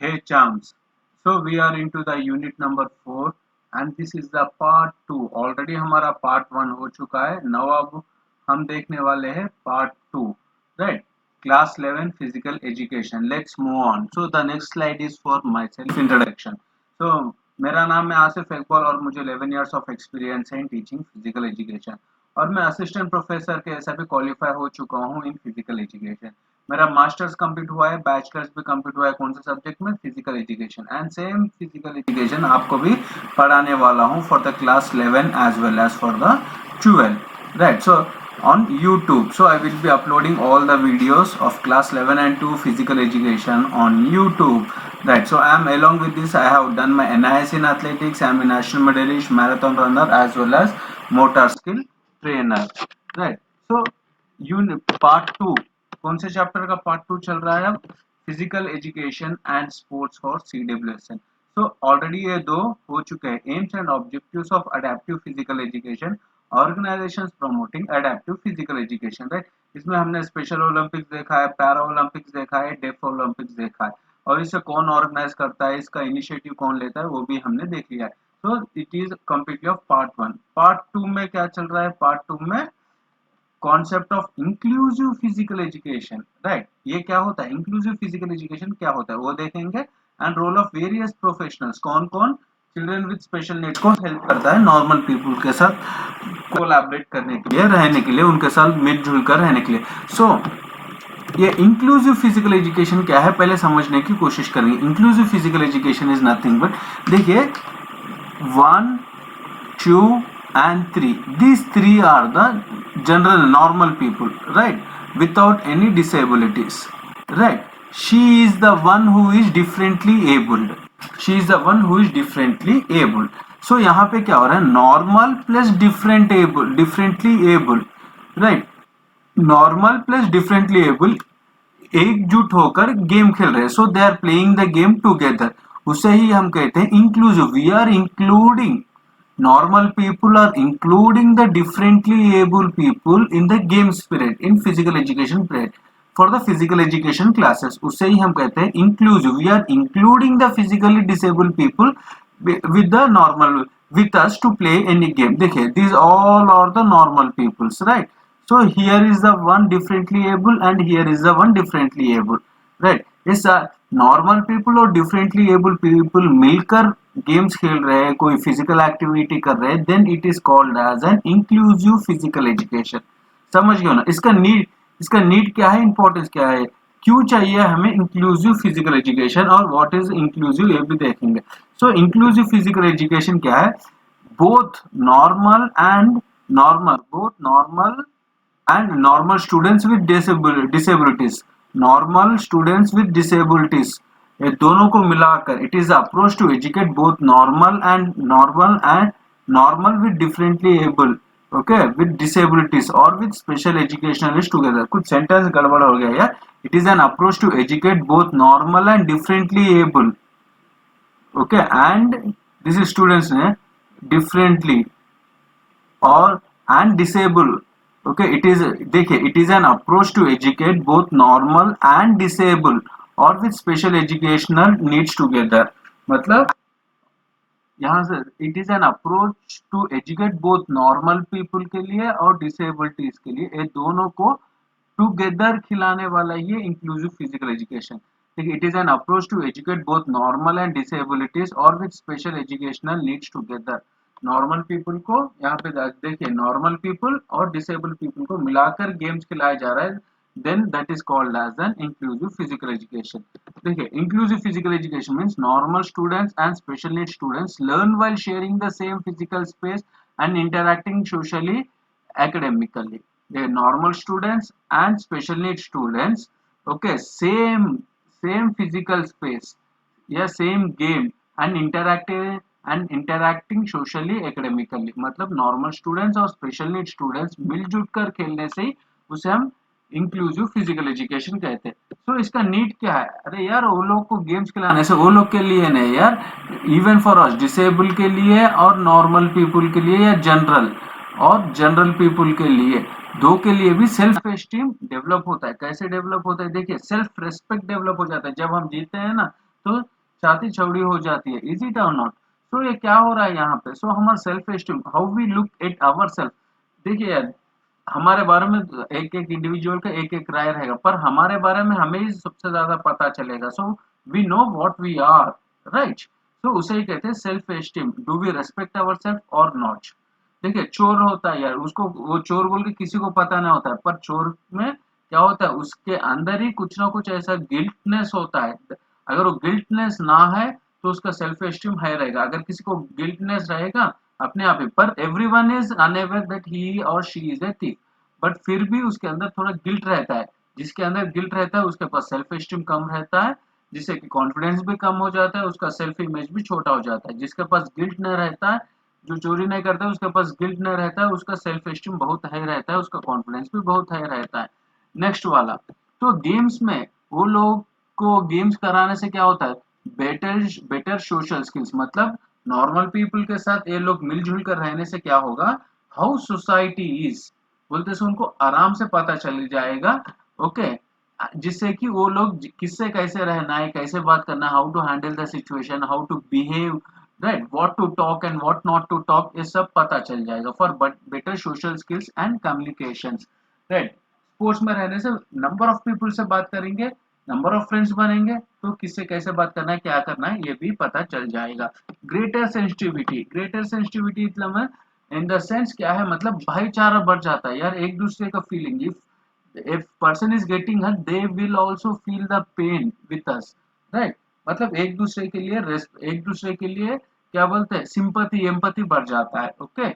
Hey chums, so we are into the unit number 4 and this is the part 2. Already हमारा part 1 हो चुका है. Now अब हम देखने वाले हैं part 2. Right? Class 11 Physical Education. Let's move on. So the next slide is for myself introduction. So मेरा नाम है आसिफ इकबाल और मुझे 11 years of experience है in teaching physical education. और मैं असिस्टेंट प्रोफेसर के ऐसा भी क्वालिफाई हो चुका हूँ इन फिजिकल एजुकेशन. मेरा मास्टर्स कंप्लीट हुआ है, बैचलर्स भी कंप्लीट हुआ है. कौन से सब्जेक्ट में? Physical education. And same physical education आपको भी पढ़ाने वाला हूँ for the class 11 as well as for the 12. Right. So on YouTube. So I will be uploading all the videos of class 11 and 2 physical education on YouTube. Right. So I am along with this. I have done my NIS in athletics. I am a national medalist, marathon runner, as well as motor skill trainer. Right. So part 2. कौन से chapter का part 2 चल रहा है अब? Physical education and sports for CWSN. So already ये दो हो चुके हैं. AIIMS and objectives of adaptive physical education, organisations promoting adaptive physical education. Right. इसमें हमने स्पेशल ओलंपिक्स देखा है, पैरा ओलंपिक्स देखा है, डेफ ओलंपिक्स देखा है और इसे कौन ऑर्गेनाइज करता है, इसका इनिशिएटिव कौन लेता है, वो भी हमने देख लिया है. तो it is completely off part 1. Part 2 में क्या चल रहा है? पार्ट 2 में concept of inclusive physical education. Right. ये क्या होता है? इंक्लूसिव फिजिकल एजुकेशन क्या होता है वो देखेंगे. And role of various professionals, कौन कौन चिल्ड्रन विद स्पेशल नीड्स को हेल्प करता है नॉर्मल पीपल के साथ कोलैबोरेट करने के लिए, रहने के लिए, उनके साथ मिलजुल कर रहने के लिए. सो ये इंक्लूसिव फिजिकल एजुकेशन क्या है पहले समझने की कोशिश करेंगे. Inclusive physical education is nothing but, देखिए 1, 2 and 3, these three are the general normal people, right, without any disabilities. Right. She is the one who is differently abled. She is the one who is differently abled. So यहाँ पे क्या हो रहा है? Normal plus different able, differently able. Right. Normal plus differently able एकजुट होकर game खेल रहे हैं. So they are playing the game together. उसे ही हम कहते हैं inclusive. We are including normal people are including the differently able people in the game spirit in physical education period for the physical education classes. उससे ही हम कहते हैं inclusive. We are including the physically disabled people with the normal with us to play any game. देखिए these all are the normal peoples, right? So here is the one differently able and here is the one differently able. Right. इस normal people और differently able people मिलकर games खेल रहे हैं, कोई physical activity कर रहे हैं, then it is called as an inclusive physical education. समझ गए ना? इसका नीड क्या है, इंपॉर्टेंस क्या है, क्यों चाहिए हमें इंक्लूसिव फिजिकल एजुकेशन और व्हाट इज इंक्लूसिव ये भी देखेंगे. सो इंक्लूसिव फिजिकल एजुकेशन क्या है? Both normal and normal students with disabilities, normal students with disabilities, ये दोनों को मिलाकर it is approach to educate both normal with differently able, okay, with disabilities और विद स्पेशल एजुकेशनलिस्ट टुगेदर. कुछ sentence गड़बड़ हो गया यार. It is an approach to educate both normal and differently able, okay, and this students ने differently और and disable. Okay, it is, देखिए it is an approach to educate both normal and disable और with special educational needs together. मतलब यहाँ से it is an approach to educate both normal people के लिए और डिसेबिलिटीज के लिए, ये दोनों को टुगेदर खिलाने वाला ही इंक्लूसिव फिजिकल एजुकेशन. देखिए it is an approach to educate both normal and disabilities और with special educational needs together. Normal people को यहाँ पे देखिए, नॉर्मल पीपल और डिसेबल पीपल को मिलाकर गेम्स खिलाया जा रहा है, then that is called as an inclusive physical education. देखिए inclusive physical education means normal students and special needs students learn while sharing the same physical space and interacting socially academically. The normal students and special needs students, okay, same physical space, yeah, same game and interacting socially academically. मतलब normal students और special need students मिलजुल कर खेलने से ही उसे हम inclusive physical education कहते हैं. तो इसका नीड क्या है? अरे यार वो लोग को गेम्स खिलाने से वो लोग के लिए नहीं यार, इवन फॉर अस डिसेबल के लिए और नॉर्मल पीपल के लिए या जनरल पीपल के लिए, दो के लिए भी सेल्फ एस्टीम डेवलप होता है. कैसे डेवलप होता है? देखिए सेल्फ रेस्पेक्ट डेवलप हो जाता है. जब हम जीते हैं ना तो छाती चौड़ी हो जाती है। इज इट और नॉट? सो ये क्या हो रहा है यहाँ पे? सो हमारा self esteem, how we look at our self. देखिए यार, हमारे बारे में एक एक इंडिविजुअल का एक एक राय रहेगा, पर हमारे बारे में हमें ही सबसे ज्यादा पता चलेगा। So we know what we are, right? तो उसे ही कहते हैं self esteem. Do we respect our self और नॉट? देखिए, चोर होता है यार, उसको वो चोर बोल के किसी को पता नहीं होता है, पर चोर में क्या होता है, उसके अंदर ही कुछ ना कुछ ऐसा गिल्टनेस होता है। अगर वो गिल्टनेस ना है तो उसका सेल्फ एस्टीम हाई रहेगा। अगर किसी को गिल्टनेस रहेगा अपने आप ही, पर everyone is unaware that he और she is a thief, but फिर भी उसके अंदर थोड़ा गिल्ट रहता है। जिसके अंदर गिल्ट रहता है उसके पास सेल्फ एस्टीम कम रहता है, जिससे कि कॉन्फिडेंस भी कम हो जाता है, उसका सेल्फ इमेज भी छोटा हो जाता है। जिसके पास गिल्ट न रहता है, जो चोरी नहीं करता है, उसके पास गिल्ट न रहता है, उसका सेल्फ एस्टीम बहुत हाई रहता है, उसका कॉन्फिडेंस भी बहुत हाई रहता है। नेक्स्ट वाला, तो गेम्स में वो लोग को गेम्स कराने से क्या होता है, बेटर बेटर सोशल स्किल्स, मतलब नॉर्मल पीपल के साथ ये लोग मिलजुल कर रहने से क्या होगा, हाउ सोसाइटी इज बोलते से उनको आराम से पता चल जाएगा। ओके, जिससे कि वो लोग किससे कैसे रहना है, कैसे बात करना है, how to handle the situation, how to behave, right, what to talk and what not to talk, ये सब पता चल जाएगा for better social skills and communication, right? Sports में रहने से नंबर ऑफ पीपल से बात करेंगे, नंबर ऑफ फ्रेंड्स बनेंगे, तो किससे कैसे बात करना है, क्या करना है, ये भी पता चल जाएगा। ग्रेटर सेंसिटिविटी, ग्रेटर सेंसिटिविटी मतलब इन द सेंस क्या है, मतलब भाईचारा बढ़ जाता है यार, एक दूसरे का feeling. if person is getting hurt, they will also feel the pain with us, right? मतलब एक दूसरे के लिए क्या बोलते हैं, सिंपैथी एम्पैथी बढ़ जाता है। Okay,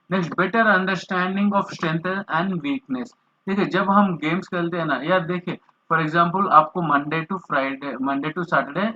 next, better understanding of strength and weakness. देखिए, जब हम गेम्स खेलते हैं ना यार, देखिए फॉर एग्जांपल आपको Monday to Saturday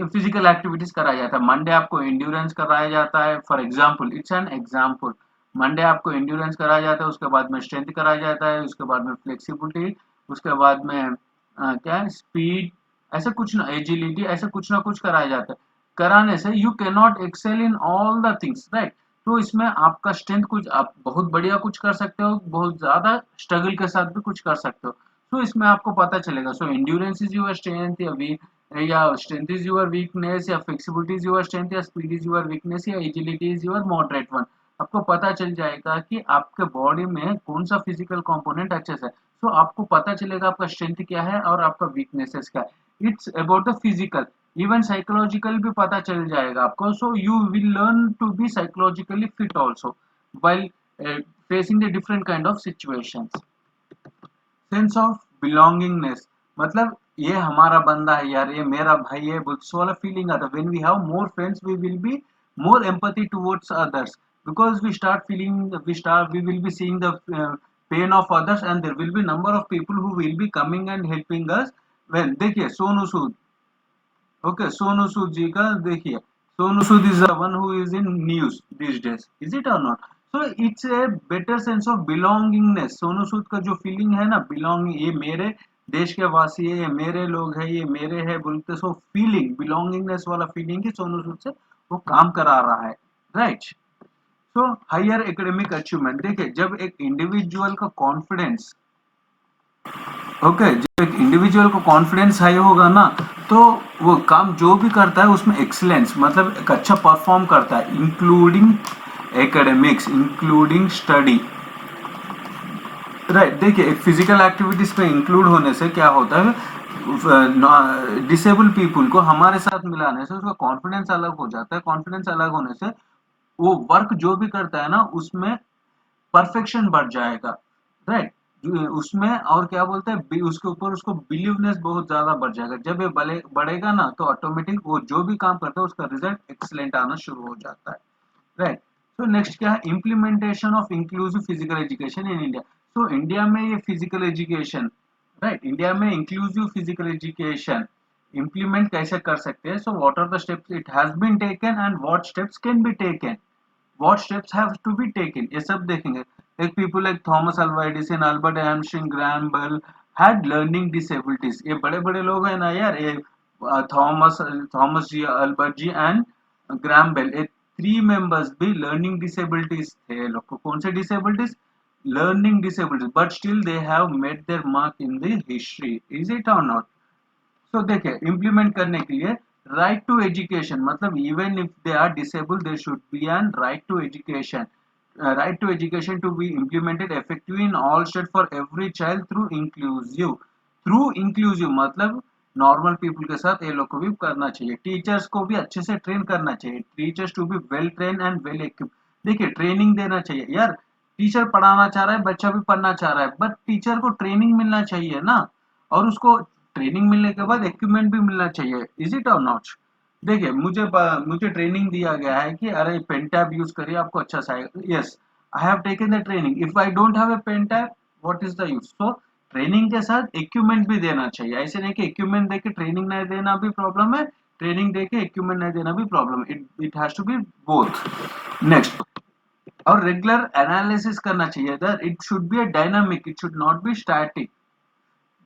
physical activities कराया जाता है। मंडे आपको एंड्योरेंस कराया जाता है, for example, it's an example. Monday आपको एंड्योरेंस कराया जाता है, उसके बाद में स्ट्रेंथ कराया जाता है, उसके बाद में फ्लेक्सिबिलिटी, उसके बाद में क्या है, स्पीड, ऐसे कुछ ना, एजिलिटी, ऐसे कुछ ना कुछ कराया जाता है। कराने से you can not excel in all the things, right? तो इसमें आपका स्ट्रेंथ कुछ, आप बहुत बढ़िया कुछ कर सकते हो, बहुत ज्यादा स्ट्रगल के साथ भी कुछ कर सकते हो। तो इसमें आपको पता चलेगा। सो एंड्योरेंस इज योर स्ट्रेंथ, या स्ट्रेंथ इज योर वीकनेस, या फ्लेक्सिबिलिटी इज योर स्ट्रेंथ, या स्पीड इज योर वीकनेस, या agility is your moderate one. आपको पता चल जाएगा कि आपके बॉडी में कौन सा फिजिकल कंपोनेंट अच्छे से है। तो आपको पता चलेगा आपका स्ट्रेंथ क्या है और आपका वीकनेसेस क्या है। It's about the physical, even psychological भी पता चल जाएगा आपको। So you will learn to be psychologically fit also while facing the different kind of situations. Sense of belongingness, मतलब ये हमारा बंदा है यार, ये मेरा भाई है, सो वाला फीलिंग आता है। When we have more friends we will be more empathy towards others, because we will be seeing the pain of others, and there will be number of people who will be coming and helping us. When देखिए Sonu Sood, okay, Sonu Sood ji का देखिए, Sonu Sood is the one who is in news this days, is it और not? So it's a better sense of belongingness. Sonu Sood का जो feeling है ना, belonging, ये मेरे देश के वासी है, ये मेरे लोग है, ये मेरे है बोलते, सो फीलिंग बिलोंगिंगनेस वाला फीलिंग ही सोनू सूद से वो काम करा रहा है, right? So higher academic achievement, देखिए जब एक इंडिविजुअल का कॉन्फिडेंस, ओके, जब एक इंडिविजुअल को कॉन्फिडेंस हाई होगा ना, तो वो काम जो भी करता है उसमें एक्सीलेंस, मतलब एक अच्छा परफॉर्म करता है, including academics, including study, right? देखिए, एक फिजिकल एक्टिविटीज में इंक्लूड होने से क्या होता है, डिसेबल पीपल को हमारे साथ मिलाने से उसका कॉन्फिडेंस अलग हो जाता है। कॉन्फिडेंस अलग होने से वो वर्क जो भी करता है ना उसमें परफेक्शन बढ़ जाएगा, राइट? उसमें और क्या बोलते हैं, उसके ऊपर उसको बिलीवनेस बहुत ज्यादा बढ़ जाएगा। जब ये बढ़ेगा ना तो ऑटोमेटिक वो जो भी काम करता है उसका रिजल्ट एक्सीलेंट आना शुरू हो जाता है, राइट? तो नेक्स्ट क्या है, implementation of inclusive physical education in India. तो इंडिया में ये फिजिकल एजुकेशन, राइट, इंडिया में इंक्लूसिव फिजिकल एजुकेशन इम्प्लीमेंट कैसे कर सकते हैं? So what are the steps it has been taken and what steps can be taken, what steps have to be taken, ये सब देखेंगे। एक people like Thomas Alva Edison, Albert Einstein, Graham Bell had learning disabilities। ये बड़े बड़े लोग हैं ना यार, ये Thomas Thomas ji, Albert ji and Graham Bell, ये थ्री मेंबर्स भी लर्निंग डिसेबिलिटीज थे। लोग को कौन से disabilities, learning disabilities, but still they have made their mark in the history, is it और नॉट? तो देखिए इम्प्लीमेंट करने के लिए राइट टू एजुकेशन मतलब even if they are disable there should be an right to education, right to education to be implemented effectively in all state for every child through inclusive मतलब normal people के साथ ये लोग को भी करना चाहिए। टीचर्स को भी अच्छे से ट्रेन करना चाहिए, teachers to be well train and well equipped. देखिए ट्रेनिंग देना चाहिए यार, टीचर पढ़ाना चाह रहा है, बच्चा भी पढ़ना चाह रहा है, बट टीचर को ट्रेनिंग मिलना चाहिए ना, और उसको ट्रेनिंग मिलने के बाद इक्विपमेंट भी मिलना चाहिए। इज इट और नॉट? देखिए मुझे ट्रेनिंग दिया गया है कि अरे पेन टैब यूज करिए आपको अच्छा सा आएगा। Yes, I have taken the training, if I don't have a pen tab what is the use? So training के साथ इक्विपमेंट भी देना चाहिए। ऐसे नहीं कि इक्विपमेंट देके ट्रेनिंग नहीं देना भी प्रॉब्लम है, ट्रेनिंग देके इक्विपमेंट नहीं देना भी प्रॉब्लम है। It has to be both. Next, और रेगुलर एनालिसिस करना चाहिए, that it should be a dynamic, it should not be static.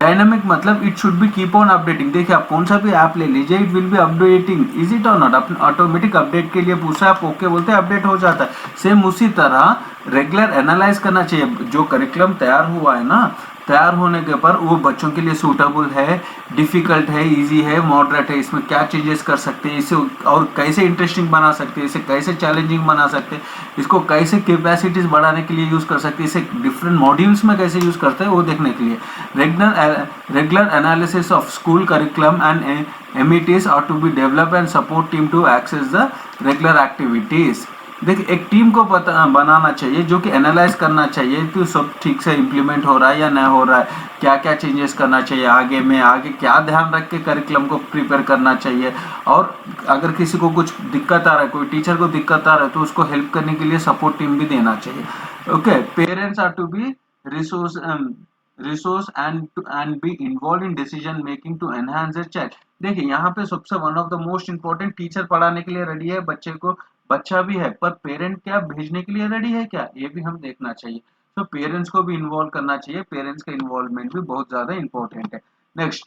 Dynamic मतलब it should be keep on updating. देखिए आप कौन सा भी ऐप ले लीजिए, it will be updating. Is it और नॉट? ऑटोमेटिक अपडेट के लिए पूछा, आप ओके बोलते हैं अपडेट हो जाता है। सेम उसी तरह रेगुलर एनालाइज करना चाहिए, जो करिकुलम तैयार हुआ है ना, तैयार होने के पर वो बच्चों के लिए सूटेबल है, डिफिकल्ट है, इजी है, मॉडरेट है, इसमें क्या चेंजेस कर सकते हैं, इसे और कैसे इंटरेस्टिंग बना सकते हैं, इसे कैसे चैलेंजिंग बना सकते हैं, इसको कैसे कैपेसिटीज बढ़ाने के लिए यूज कर सकते हैं, इसे डिफरेंट मॉड्यूल्स में कैसे यूज करते हैं वो देखने के लिए regular analysis of school curriculum and METs are to be developed and support team to access the regular activities। देख एक टीम को बनाना चाहिए जो कि एनालाइज करना चाहिए कि सब ठीक से इम्प्लीमेंट हो रहा है या नहीं हो रहा है, क्या क्या चेंजेस करना चाहिए, आगे क्या ध्यान रख के करिकुलम को प्रिपेयर करना चाहिए, और अगर किसी को कुछ दिक्कत आ रहा है, कोई टीचर को दिक्कत आ रहा है, तो उसको हेल्प करने के लिए सपोर्ट टीम भी देना चाहिए। Okay, parents are to be resource resource and be involve in decision making to enhance their child. देखिए यहाँ पे सबसे one of the most important, teacher पढ़ाने के लिए रेडी है बच्चे को, बच्चा भी है, पर पेरेंट क्या भेजने के लिए रेडी है क्या, ये भी हम देखना चाहिए। तो पेरेंट्स को भी इन्वॉल्व करना चाहिए, पेरेंट्स का इन्वॉल्वमेंट भी बहुत ज्यादा इंपॉर्टेंट है। नेक्स्ट,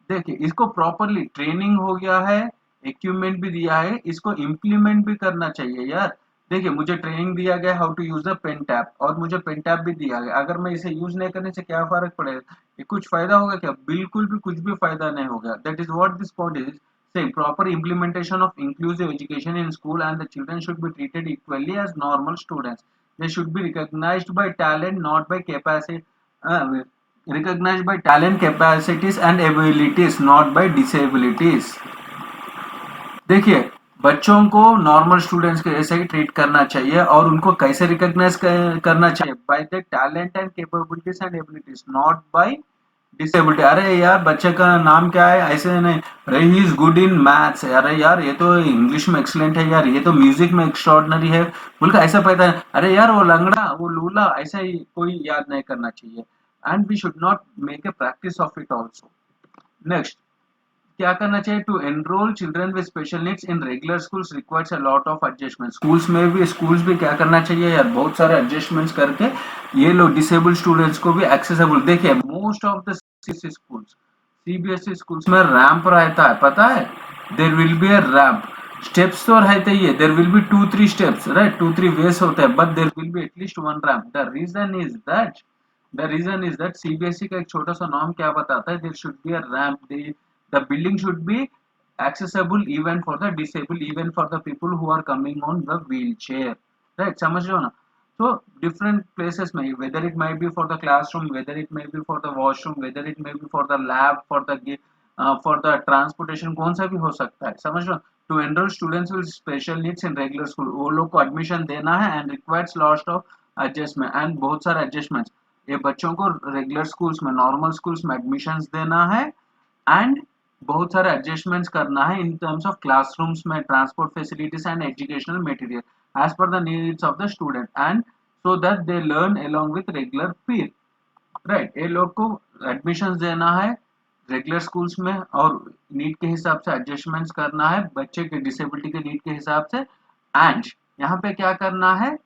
देखिए इसको प्रॉपरली ट्रेनिंग हो गया है, इक्विपमेंट भी दिया है, इसको इम्प्लीमेंट भी करना चाहिए यार। देखिए मुझे ट्रेनिंग दिया गया how to use the pen tap, और मुझे पेन टैप भी दिया गया, अगर मैं इसे यूज नहीं करने से क्या फर्क पड़ेगा? ये कुछ फायदा होगा क्या? बिल्कुल भी कुछ भी फायदा नहीं होगा। That is what this point is saying, proper implementation of inclusive education in school and the children should be treated equally as normal students. They should be recognized by talent, not by capacity. Recognized by talent, capacities and abilities, not by disabilities. देखिए बच्चों को normal students के ऐसे ही treat करना चाहिए, और उनको कैसे रिकॉग्नाइज करना चाहिए? By the talent and capabilities and abilities, not by disability. अरे यार बच्चे का नाम क्या है, ऐसे नहीं, अरे he is good in maths, अरे यार ये तो इंग्लिश में एक्सलेंट है, यार ये तो म्यूजिक में एक्स्ट्राऑर्डिनरी है, बोलकर ऐसा पता है, अरे यार वो लंगड़ा, वो लूला, ऐसा ही कोई याद नहीं करना चाहिए। And we should not make a practice of it also. Next, क्या करना चाहिए? To enrol children with special needs in regular schools requires a lot of adjustment. Schools भी क्या करना चाहिए यार, बहुत सारे एडजस्टमेंट्स करके ये लोग डिसेबल्ड स्टूडेंट्स को भी एक्सेसिबल। देखिए most of the CBSE schools में रैंप रहता है, पता है? There will be a ramp, steps तो रहते ही है, there will be 2-3 steps, right, 2-3 ways होते हैं, but there will be at least one ramp. The reason is that CBSE का एक छोटा सा नॉर्म क्या बताता है, there should be a ramp, the building should be accessible even for the disabled, even for the people who are coming on the wheelchair, right? समझ रहे हो ना? So different places में, whether it might be for the classroom, whether it may be for the washroom, whether it may be for the lab, for the transportation, कौन सा भी हो सकता है, समझ रहे हो? To enroll students with special needs in regular school, वो लोग को admission देना है and requires lot of adjustment and बहुत सारे adjustments। ये बच्चों को रेगुलर स्कूल्स में, नॉर्मल स्कूल्स में एडमिशंस देना है, एंड बहुत सारे एडजस्टमेंट्स करना है इन टर्म्स ऑफ क्लासरूम्स में, transport facilities and educational material as per the needs of the student, and so that they learn along with regular peer, right? ये लोग को एडमिशन देना है रेगुलर स्कूल्स में, और नीड के हिसाब से एडजस्टमेंट्स करना है बच्चे के डिसेबिलिटी के नीड के हिसाब से। एंड यहाँ पे क्या करना है,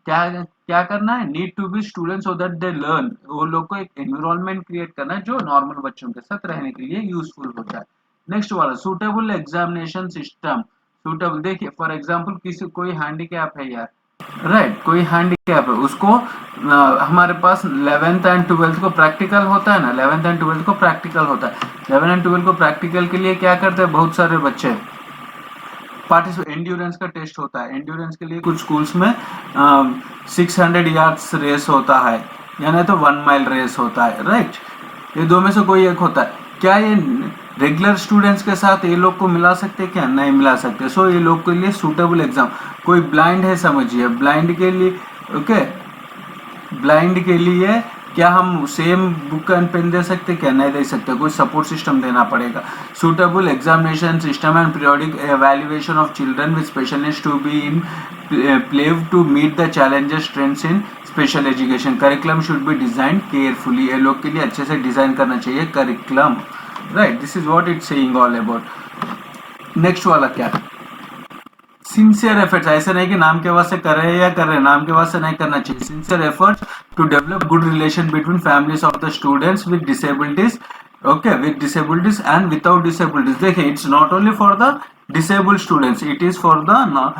क्या क्या करना है? Need to be student so that they learn, वो लोग को एक एनवायरनमेंट क्रिएट करना है जो नॉर्मल बच्चों के साथ रहने के लिए यूजफुल होता है। नेक्स्ट वाला, सूटेबल एग्जामिनेशन सिस्टम। सूटेबल, देखिए फॉर एग्जांपल किसी कोई हैंडीकैप है यार, राइट, कोई हैंडीकैप है उसको हमारे पास 11th एंड 12th को प्रैक्टिकल होता है ना, 11th एंड 12th को प्रैक्टिकल होता है। 11 एंड 12 को प्रैक्टिकल के लिए क्या करते हैं बहुत सारे बच्चे, पार्टिसिपेट, एंड्योरेंस का टेस्ट होता है। एंड्योरेंस के लिए कुछ स्कूल्स में 600 यार्ड्स रेस होता है, यानी तो 1 माइल रेस होता है। राइट, ये दो में से कोई एक होता है। क्या ये रेगुलर स्टूडेंट्स के साथ ये लोग को मिला सकते हैं? क्या नहीं मिला सकते। सो ये लोग के लिए सूटेबल एग्जाम, कोई ब्लाइंड है समझिए, ब्लाइंड के लिए ओके, ब्लाइंड के लिए क्या हम सेम बुक एंड पेन दे सकते? क्या नहीं दे सकते, कोई सपोर्ट सिस्टम देना पड़ेगा। Suitable examination system and periodic evaluation of children with special needs to be in place to meet the challenges trends in special education. Curriculum should be design carefully, ये लोग के लिए अच्छे से डिजाइन करना चाहिए curriculum. Right, this is what it's saying all about. Next वाला क्या है? सिंसियर एफर्ट्स, ऐसे नहीं कि नाम के वास्ते कर रहे हैं या कर रहे हैं, नाम के वास्ते नहीं करना चाहिए। Sincere efforts to develop good relation between families of the students with disabilities, okay, with disabilities and without disabilities. देखिए, it's not only for the disabled students, it is for the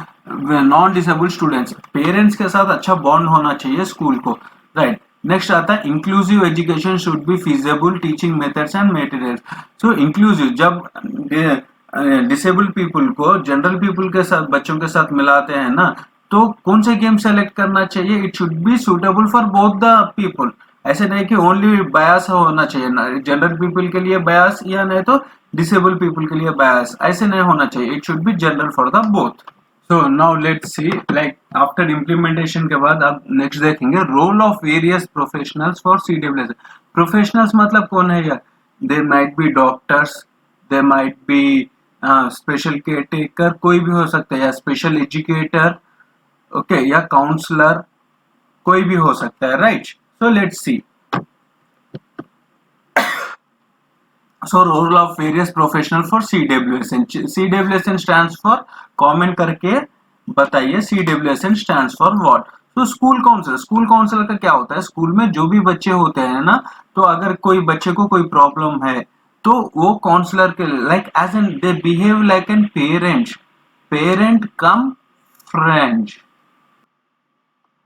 non disabled students. Parents के साथ अच्छा bond होना चाहिए school को। Right, next आता है inclusive education should be feasible teaching methods and materials. So inclusive, जब डिसेबल्ड पीपल को जनरल पीपल के साथ, बच्चों के साथ मिलाते हैं ना, तो कौन से गेम सेलेक्ट करना चाहिए? It should be suitable for both the people. ऐसे नहीं कि ओनली बयास होना चाहिए ना, जनरल पीपल के लिए बयास या नहीं तो डिसेबल पीपल के लिए बयास, ऐसे नहीं होना चाहिए। It should be general for the both. So now let's see, like after implementation के बाद आप नेक्स्ट देखेंगे role of various professionals for CWS। Professionals मतलब कौन है यार? They might be doctors, they might be special caretaker, कोई भी हो सकता है, या स्पेशल एजुकेटर, ओके, या काउंसलर, कोई भी हो सकता है। Right, so let's see. So role of various professional for CWSN। CWSN stands for, comment करके बताइए CWSN स्टैंड्स फॉर व्हाट। तो स्कूल काउंसलर, स्कूल काउंसलर का क्या होता है? स्कूल में जो भी बच्चे होते हैं ना, तो अगर कोई बच्चे को कोई प्रॉब्लम है तो वो काउंसलर के like as an they behave like an parent, parent cum friend,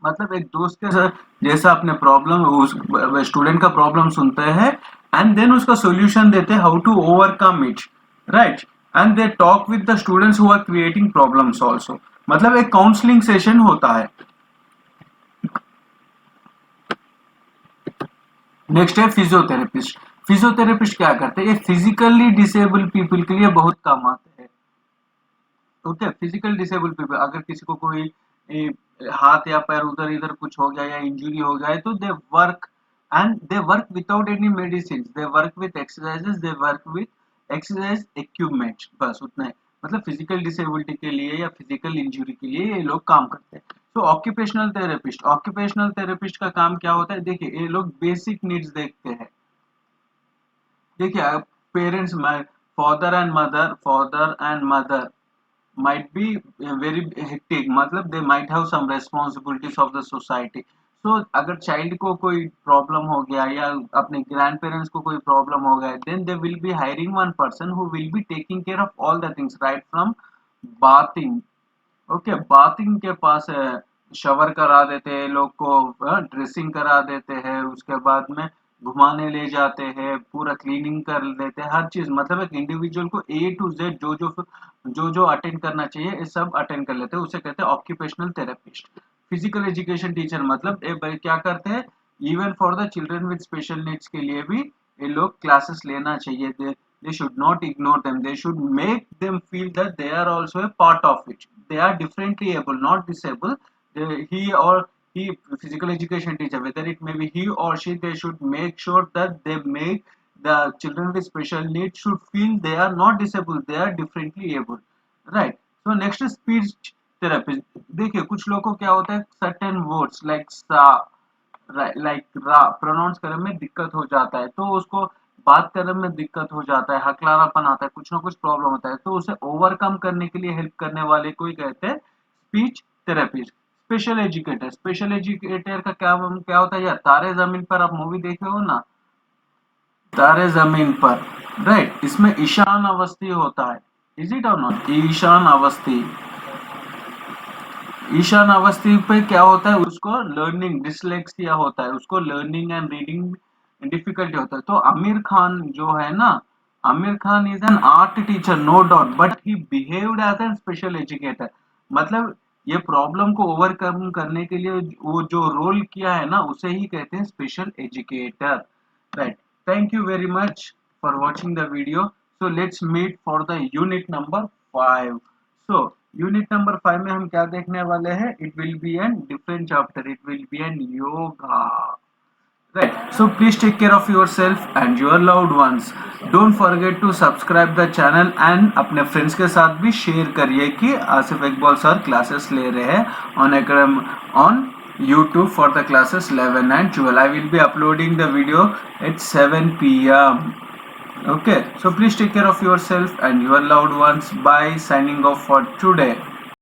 मतलब एक दोस्त के साथ जैसा अपने प्रॉब्लम, उस स्टूडेंट का प्रॉब्लम सुनते हैं एंड देन उसका सॉल्यूशन देते हैं, how to overcome it. Right, and they talk with the students who are creating problems also, मतलब एक काउंसलिंग सेशन होता है। नेक्स्ट है फिजियोथेरेपिस्ट। फिजियोथेरेपिस्ट क्या करते हैं? ये फिजिकली डिसेबल पीपल के लिए बहुत काम आते हैं। ओके, फिजिकल डिसेबल पीपल, अगर किसी को कोई ए, हाथ या पैर उधर इधर कुछ हो गया या इंजरी हो गया है, तो they work, and they work without any medicine, they work with exercises, they work with exercise equipment, बस उतना है। मतलब फिजिकल डिसेबिलिटी के लिए या फिजिकल इंजरी के लिए ये लोग काम करते हैं। तो ऑक्यूपेशनल थेरेपिस्ट, ऑक्यूपेशनल थेरेपिस्ट का काम क्या होता है? देखिए, ये लोग बेसिक नीड्स देखते हैं। देखिए, parents, father and mother might be very hectic, मतलब they might have some responsibilities of the society। so अगर child को कोई problem हो गया या अपने grandparents को कोई problem हो गया, then they will be hiring one person who will be taking care of all the things, right from bathing, okay, bathing के पास है, शवर करा देते हैं लोग को, ड्रेसिंग करा देते हैं, उसके बाद में घुमाने ले जाते हैं, पूरा क्लीनिंग कर देते हैं, हर चीज, मतलब एक इंडिविजुअल को A to Z जो अटेंड करना चाहिए ये सब अटेंड कर लेते हैं, उसे कहते हैं occupational therapist. Physical education teacher मतलब ये भाई क्या करते हैं? Even for the children with special needs के लिए भी ये लोग क्लासेस लेना चाहिए। they should not ignore them, they should make them feel that they are also a part of it, they are differently able, not disabled। He or he, physical education teacher, whether it may be he or she, they should make sure that they make the children with special needs should feel they are not disabled, they are differently able। right, so next is speech therapy। देखिए, कुछ लोगों को क्या होता है, certain words like sa, like pronounce करने में दिक्कत हो जाता है, तो उसको बात करने में दिक्कत हो जाता है, हकलानापन आता है, कुछ ना कुछ प्रॉब्लम होता है, तो उसे ओवरकम करने के लिए हेल्प करने वाले को ही कहते हैं speech therapist. Special educator, special educator का क्या होता है यार? तारे जमीन पर आप मूवी देखे हो ना, तारे जमीन पर, राइट, इसमें ईशान अवस्थी होता है, इज इट और नॉट? ईशान अवस्थी, ईशान अवस्थी पे क्या होता है, उसको लर्निंग डिसलेक्सिया होता है, उसको लर्निंग एंड रीडिंग डिफिकल्टी होता है। तो आमिर खान जो है ना, Aamir Khan is an art teacher no doubt, but he behaved as an special educator. मतलब ये प्रॉब्लम को ओवरकम करने के लिए वो जो रोल किया है ना, उसे ही कहते हैं special educator, right. Thank you very much for watching the video. So let's meet for the unit number 5। सो यूनिट नंबर 5 में हम क्या देखने वाले हैं, it will be an different chapter, it will be an yoga, right? So please take care of yourself and your loved ones. Don't forget to subscribe the channel and अपने friends के साथ भी शेयर करिए कि आसिफ इकबाल सर क्लासेस ले रहे हैं on YouTube for the classes 11 and 12. I will be uploading the video at 7 p.m. Okay, so please take care of yourself and your loved ones. Bye, signing off for today.